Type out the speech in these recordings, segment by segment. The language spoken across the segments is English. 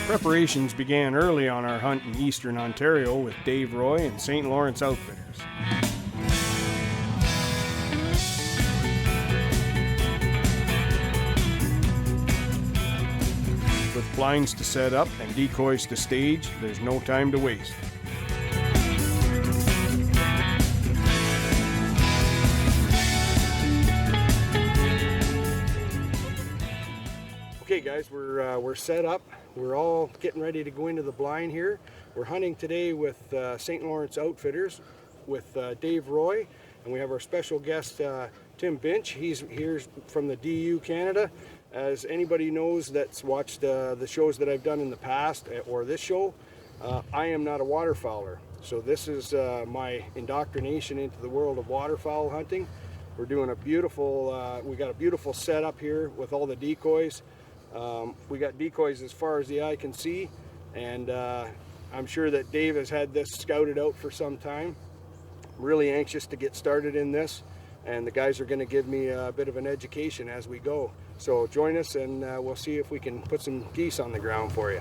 Preparations began early on our hunt in eastern Ontario with Dave Roy and St. Lawrence Outfitters. With blinds to set up and decoys to stage, there's no time to waste. Okay guys, we're set up. We're all getting ready to go into the blind here. We're hunting today with St. Lawrence Outfitters with Dave Roy, and we have our special guest Tim Binch. He's here from the DU Canada. As anybody knows that's watched the shows that I've done in the past or this show, I am not a waterfowler. So this is my indoctrination into the world of waterfowl hunting. We're doing a beautiful, we got a beautiful setup here with all the decoys. We got decoys as far as the eye can see, and I'm sure that Dave has had this scouted out for some time. I'm really anxious to get started in this, and the guys are going to give me a bit of an education as we go. So join us, and we'll see if we can put some geese on the ground for you.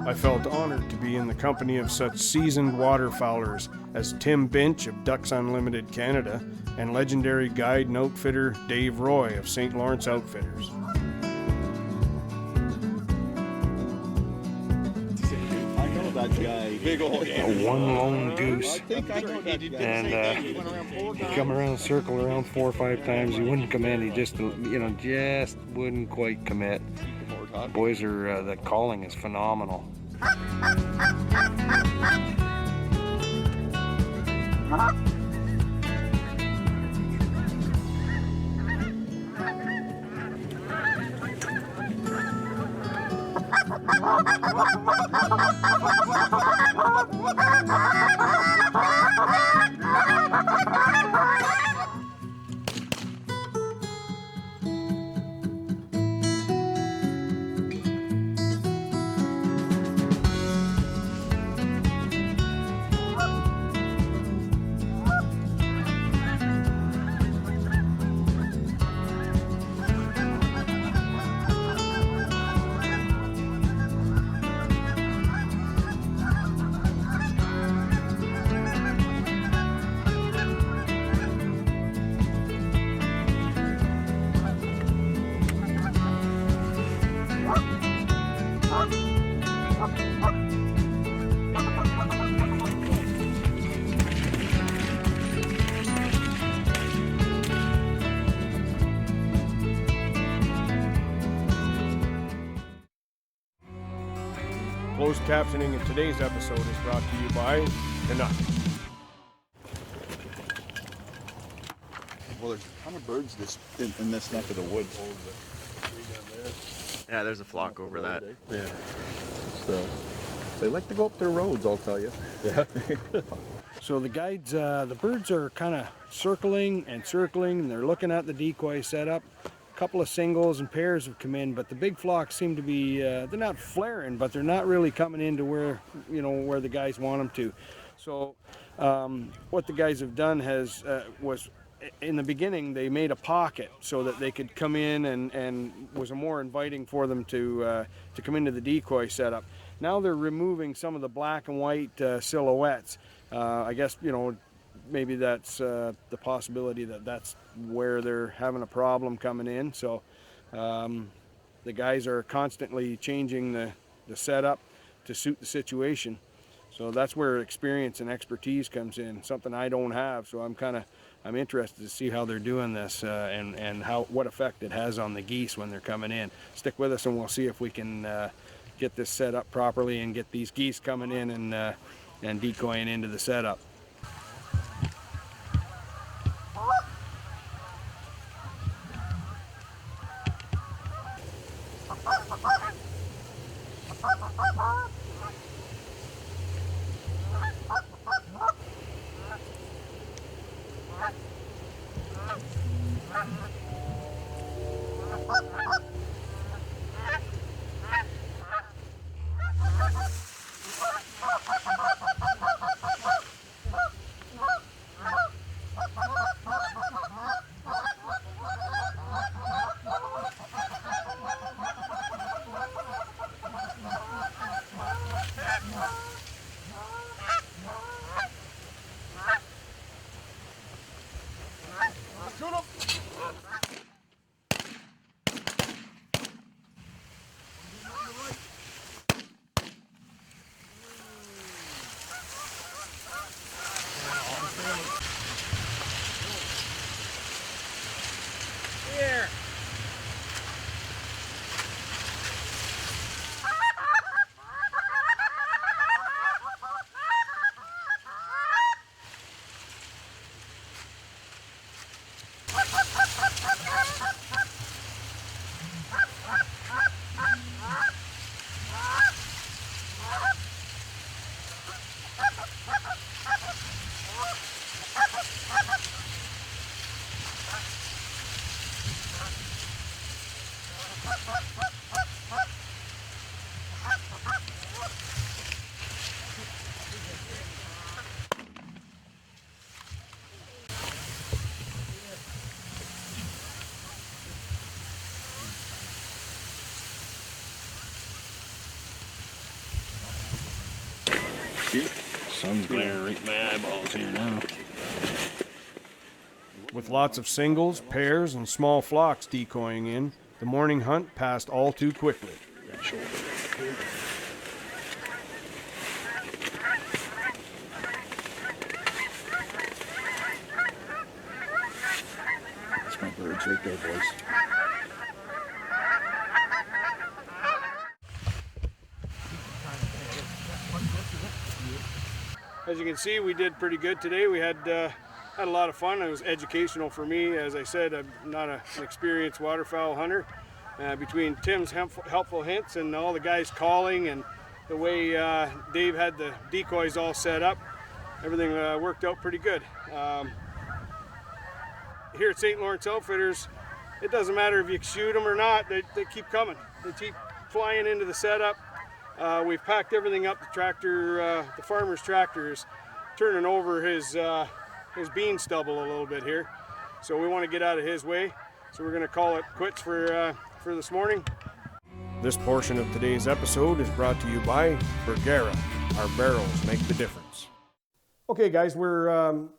I felt honored to be in the company of such seasoned waterfowlers as Tim Binch of Ducks Unlimited Canada and legendary guide and outfitter Dave Roy of St. Lawrence Outfitters. I know that guy. Big old One lone goose. I know that guy. And he'd come around, circle around 4 or 5 times. He wouldn't come in. He just, just wouldn't quite commit. Boys are, the calling is phenomenal. Closed captioning in today's episode is brought to you by Canuck. Well, there's a ton of birds in this neck of the woods. Yeah, there's a flock over that. Yeah. So they like to go up their roads, I'll tell you. Yeah. So the guides, the birds are kind of circling and they're looking at the decoy setup. A couple of singles and pairs have come in, but the big flocks seem to be, they're not flaring, but they're not really coming into where, where the guys want them to. So what the guys have done was, in the beginning, they made a pocket so that they could come in and was more inviting for them to come into the decoy setup. Now they're removing some of the black and white silhouettes. I guess, maybe that's the possibility that that's where they're having a problem coming in. So the guys are constantly changing the setup to suit the situation. So that's where experience and expertise comes in, something I don't have. So I'm interested to see how they're doing this and what effect it has on the geese when they're coming in. Stick with us and we'll see if we can get this set up properly and get these geese coming in and decoying into the setup. sun's glaring right in my eyeballs here now. With lots of singles, pairs, and small flocks decoying in, the morning hunt passed all too quickly. That's my birds right there, boys. As you can see, we did pretty good today. We had a lot of fun. It was educational for me. As I said, I'm not an experienced waterfowl hunter. Between Tim's helpful hints and all the guys calling and the way Dave had the decoys all set up, everything worked out pretty good. Here at St. Lawrence Outfitters, it doesn't matter if you shoot them or not, they keep coming. They keep flying into the setup. We've packed everything up. The tractor, the farmer's tractor is turning over his bean stubble a little bit here. So we want to get out of his way. So we're going to call it quits for this morning. This portion of today's episode is brought to you by Bergara. Our barrels make the difference. Okay, guys,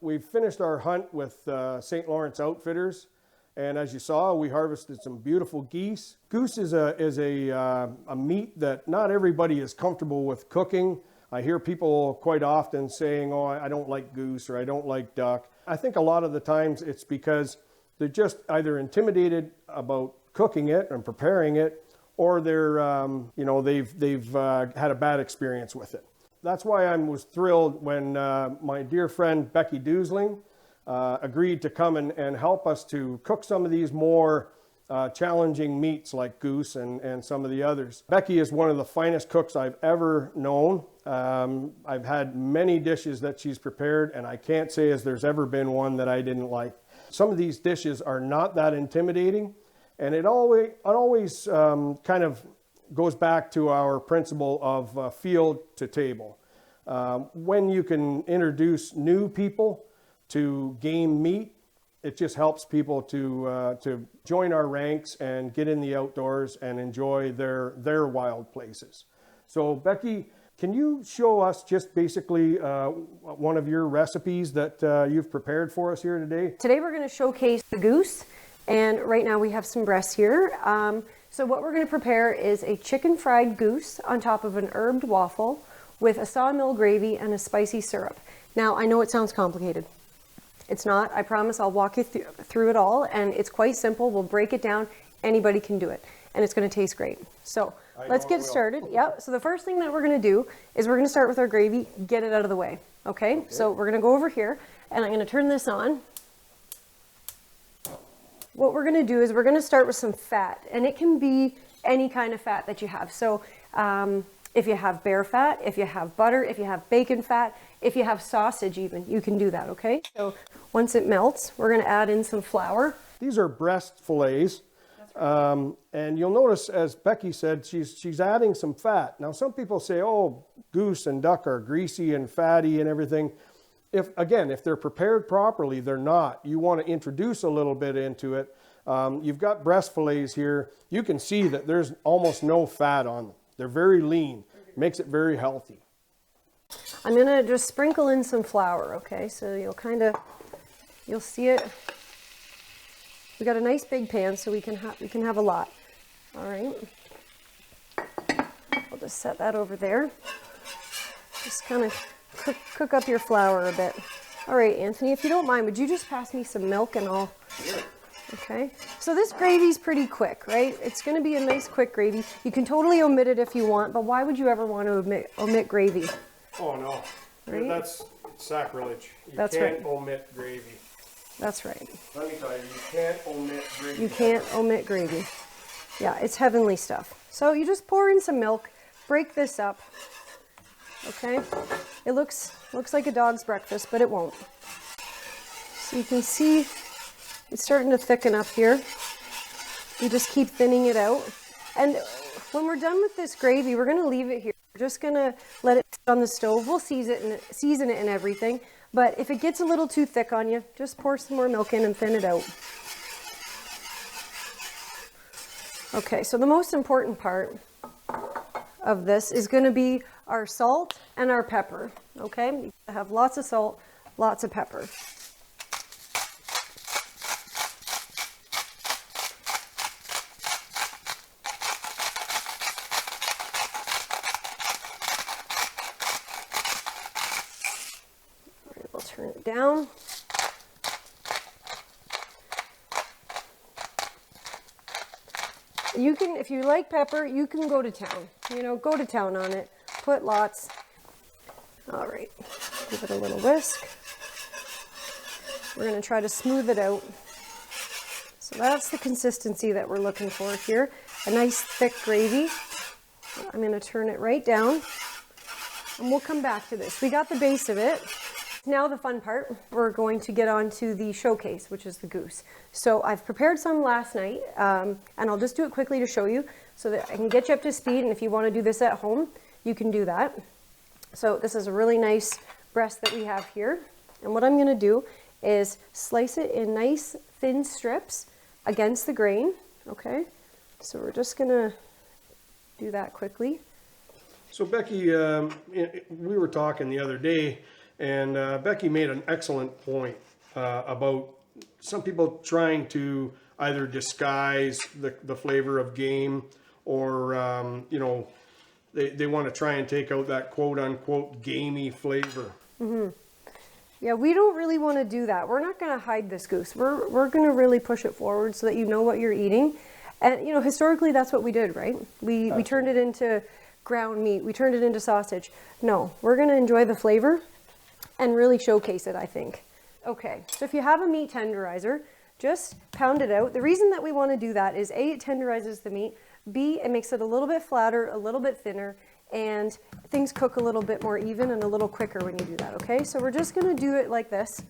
we've finished our hunt with St. Lawrence Outfitters, and as you saw, we harvested some beautiful geese. Goose is a meat that not everybody is comfortable with cooking. I hear people quite often saying, "Oh, I don't like goose," or "I don't like duck." I think a lot of the times it's because they're just either intimidated about cooking it and preparing it, or they've had a bad experience with it. That's why I was thrilled when my dear friend Becky Prepares agreed to come and help us to cook some of these more challenging meats like goose and some of the others. Becky is one of the finest cooks I've ever known. I've had many dishes that she's prepared, and I can't say as there's ever been one that I didn't like. Some of these dishes are not that intimidating, and it always kind of goes back to our principle of field to table. When you can introduce new people to game meat, it just helps people to join our ranks and get in the outdoors and enjoy their wild places. So Becky, can you show us just basically one of your recipes that you've prepared for us here today? Today we're going to showcase the goose, and right now we have some breasts here. So what we're going to prepare is a chicken fried goose on top of an herbed waffle with a sawmill gravy and a spicy syrup. Now I know it sounds complicated. It's not. I promise I'll walk you through it all, and it's quite simple. We'll break it down. Anybody can do it, and it's going to taste great. So let's get started. Yep. So the first thing that we're going to do is we're going to start with our gravy, get it out of the way. Okay? So we're going to go over here, and I'm going to turn this on. What we're going to do is we're going to start with some fat, and it can be any kind of fat that you have. So if you have bear fat, if you have butter, if you have bacon fat, if you have sausage even, you can do that, okay? So once it melts, we're going to add in some flour. These are breast fillets. Right. And you'll notice, as Becky said, she's adding some fat. Now, some people say, oh, goose and duck are greasy and fatty and everything. If they're prepared properly, they're not. You want to introduce a little bit into it. You've got breast fillets here. You can see that there's almost no fat on them. They're very lean. Makes it very healthy. I'm going to just sprinkle in some flour, okay? So you'll see it. We got a nice big pan, so we can have a lot. All right. I'll just set that over there. Just kind of cook up your flour a bit. All right, Anthony, if you don't mind, would you just pass me some milk and all? Okay. So this gravy's pretty quick, right? It's going to be a nice quick gravy. You can totally omit it if you want, but why would you ever want to omit gravy? Oh no, right? That's sacrilege. You That's can't right. omit gravy. That's right. Let me tell you, you can't omit gravy. You can't omit gravy. Yeah, it's heavenly stuff. So you just pour in some milk, break this up. Okay, it looks like a dog's breakfast, but it won't. So you can see it's starting to thicken up here. You just keep thinning it out. And when we're done with this gravy, we're going to leave it here. We're just going to let it sit on the stove. We'll season it and everything. But if it gets a little too thick on you, just pour some more milk in and thin it out. Okay, so the most important part of this is going to be our salt and our pepper, okay? You have lots of salt, lots of pepper. We'll turn it down. You can, if you like pepper, you can go to town. You know, go to town on it. Put lots. All right, give it a little whisk. We're gonna try to smooth it out. So that's the consistency that we're looking for here. A nice thick gravy. I'm gonna turn it right down and we'll come back to this. We got the base of it. Now the fun part, we're going to get on to the showcase, which is the goose. So I've prepared some last night, and I'll just do it quickly to show you so that I can get you up to speed, and if you want to do this at home, you can do that. So this is a really nice breast that we have here, and what I'm going to do is slice it in nice thin strips against the grain, okay? So we're just going to do that quickly. So Becky, we were talking the other day, and Becky made an excellent point about some people trying to either disguise the flavor of game or, you know, they want to try and take out that quote-unquote gamey flavor. Mm-hmm. Yeah, we don't really want to do that. We're not going to hide this goose. We're going to really push it forward so that you know what you're eating. And, you know, historically, that's what we did, right? We turned it into ground meat. We turned it into sausage. No, we're going to enjoy the flavor and really showcase it, I think. Okay, so if you have a meat tenderizer, just pound it out. The reason that we want to do that is A, it tenderizes the meat, B, it makes it a little bit flatter, a little bit thinner, and things cook a little bit more even and a little quicker when you do that, okay? So we're just going to do it like this.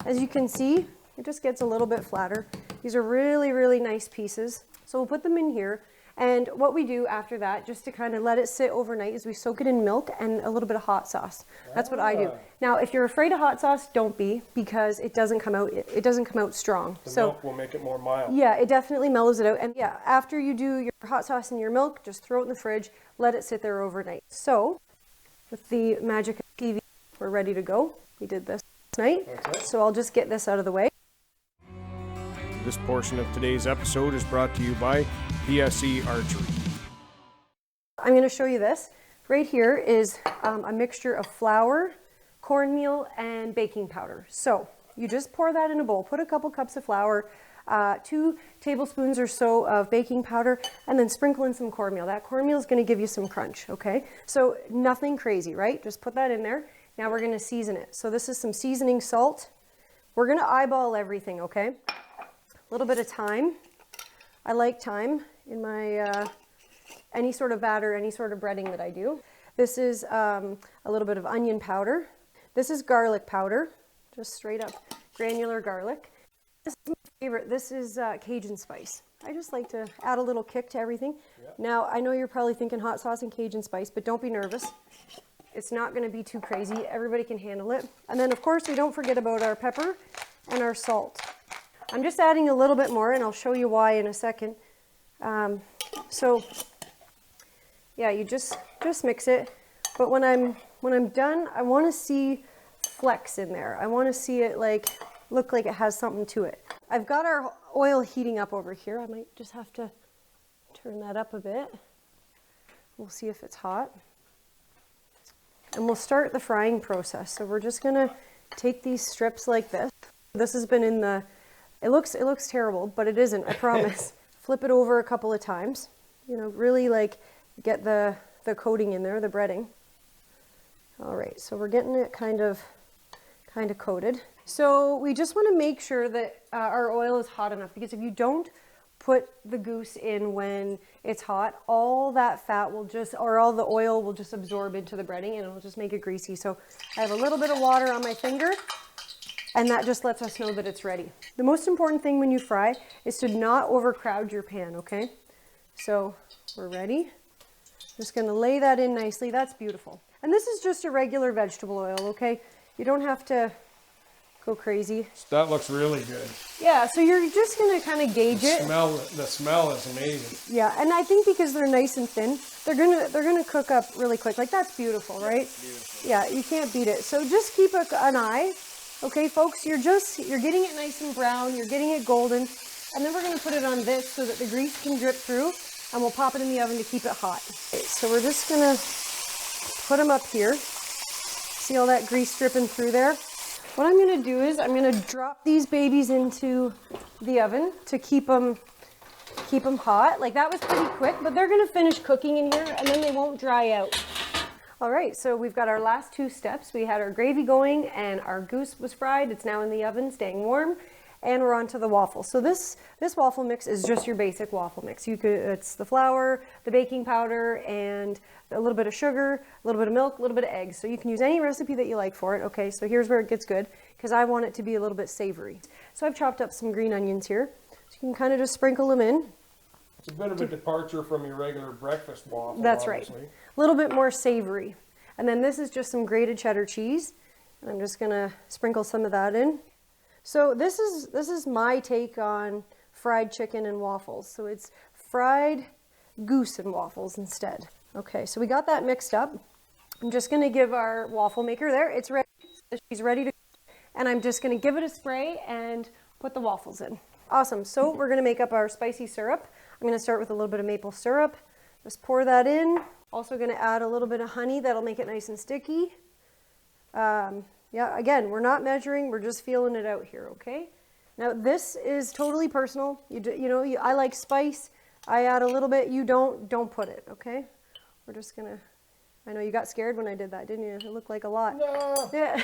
As you can see, it just gets a little bit flatter. These are really, really nice pieces. So we'll put them in here. And what we do after that, just to kind of let it sit overnight, is we soak it in milk and a little bit of hot sauce. That's what I do. Now, if you're afraid of hot sauce, don't be, because it doesn't come out. It doesn't come out strong. The milk will make it more mild. Yeah, it definitely mellows it out. And yeah, after you do your hot sauce and your milk, just throw it in the fridge. Let it sit there overnight. So, with the magic of TV, we're ready to go. We did this last night, so I'll just get this out of the way. This portion of today's episode is brought to you by PSE Archery. I'm going to show you this. Right here is a mixture of flour, cornmeal, and baking powder. So you just pour that in a bowl. Put a couple cups of flour, 2 tablespoons or so of baking powder, and then sprinkle in some cornmeal. That cornmeal is going to give you some crunch, okay? So nothing crazy, right? Just put that in there. Now we're going to season it. So this is some seasoning salt. We're going to eyeball everything, okay? A little bit of thyme. I like thyme in my any sort of batter, any sort of breading that I do. This is a little bit of onion powder. This is garlic powder, just straight up granular garlic. This is my favorite. This is Cajun spice. I just like to add a little kick to everything. Yep. Now, I know you're probably thinking hot sauce and Cajun spice, but don't be nervous. It's not going to be too crazy. Everybody can handle it. And then, of course, we don't forget about our pepper and our salt. I'm just adding a little bit more, and I'll show you why in a second. So, yeah, you just mix it. But when I'm done, I want to see flecks in there. I want to see it look like it has something to it. I've got our oil heating up over here. I might just have to turn that up a bit. We'll see if it's hot. And we'll start the frying process. So we're just gonna take these strips like this. This has been in the, it looks terrible, but it isn't, I promise. Flip it over a couple of times. You know, really get the coating in there, the breading. All right, so we're getting it kind of coated. So we just want to make sure that our oil is hot enough, because if you don't put the goose in when it's hot, all that fat will just, or all the oil will just absorb into the breading and it'll just make it greasy. So I have a little bit of water on my finger, and that just lets us know that it's ready. The most important thing when you fry is to not overcrowd your pan, okay? So we're ready. Just gonna lay that in nicely. That's beautiful. And this is just a regular vegetable oil, okay? You don't have to go crazy. That looks really good. Yeah, so you're just gonna kind of gauge it. The smell is amazing. Yeah, and I think because they're nice and thin, they're gonna cook up really quick. Like that's beautiful, right? Beautiful. Yeah, you can't beat it. So just keep an eye. Okay, folks, you're getting it nice and brown, you're getting it golden, and then we're gonna put it on this so that the grease can drip through, and we'll pop it in the oven to keep it hot. Okay, so we're just gonna put them up here. See all that grease dripping through there? What I'm gonna do is I'm gonna drop these babies into the oven to keep them hot. Like that was pretty quick, but they're gonna finish cooking in here and then they won't dry out. All right, so we've got our last two steps. We had our gravy going and our goose was fried. It's now in the oven, staying warm, and we're on to the waffle. So this waffle mix is just your basic waffle mix. It's the flour, the baking powder, and a little bit of sugar, a little bit of milk, a little bit of eggs. So you can use any recipe that you like for it. Okay, so here's where it gets good because I want it to be a little bit savory. So I've chopped up some green onions here. So you can kind of just sprinkle them in. It's a bit of a departure from your regular breakfast waffle. That's obviously. right. A little bit more savory. And then this is just some grated cheddar cheese. And I'm just gonna sprinkle some of that in. So this is my take on fried chicken and waffles. So it's fried goose and waffles instead. Okay, so we got that mixed up. I'm just gonna give our waffle maker there. It's ready. She's ready to, and I'm just gonna give it a spray and put the waffles in. Awesome. So we're gonna make up our spicy syrup. I'm gonna start with a little bit of maple syrup. Just pour that in. Also gonna add a little bit of honey. That'll make it nice and sticky. Yeah, again, we're not measuring. We're just feeling it out here, okay? Now this is totally personal. I like spice. I add a little bit. You don't put it, okay? We're just gonna, I know you got scared when I did that, didn't you? It looked like a lot. No, Yeah.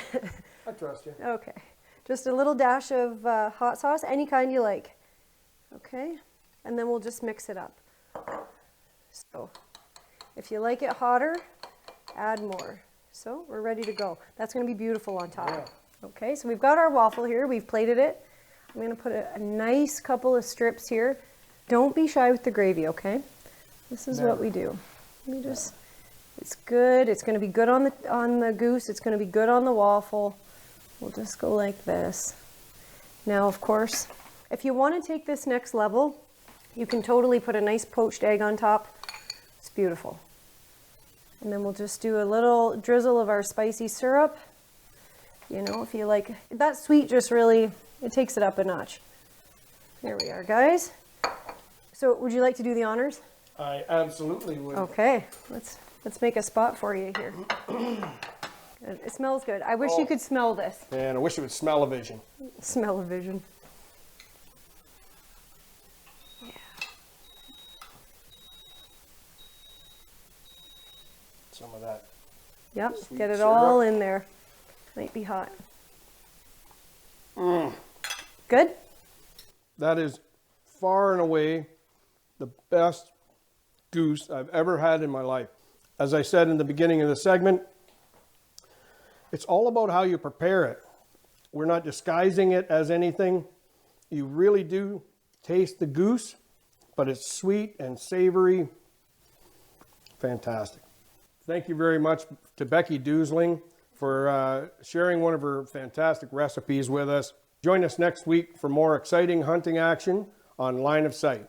I trust you. Okay, just a little dash of hot sauce, any kind you like. Okay, and then we'll just mix it up. So if you like it hotter, add more. So we're ready to go. That's gonna be beautiful on top. Yeah. Okay, so we've got our waffle here. We've plated it. I'm gonna put a nice couple of strips here. Don't be shy with the gravy, okay? This is what we do. Let me just, it's good. It's gonna be good on the goose. It's gonna be good on the waffle. We'll just go like this. Now, of course, if you wanna take this next level, you can totally put a nice poached egg on top. It's beautiful. And then we'll just do a little drizzle of our spicy syrup. You know, if you like, that sweet just really, it takes it up a notch. There we are, guys. So would you like to do the honors? I absolutely would. Okay, let's make a spot for you here. Good. It smells good. I wish you could smell this. And I wish it would smell-o-vision. Smell-o-vision. Yeah. Some of that. Yep, get it all in there. Might be hot. Good? That is far and away the best goose I've ever had in my life. As I said in the beginning of the segment, it's all about how you prepare it. We're not disguising it as anything. You really do taste the goose, but it's sweet and savory. Fantastic. Thank you very much to Becky Duesling for sharing one of her fantastic recipes with us. Join us next week for more exciting hunting action on Line of Sight.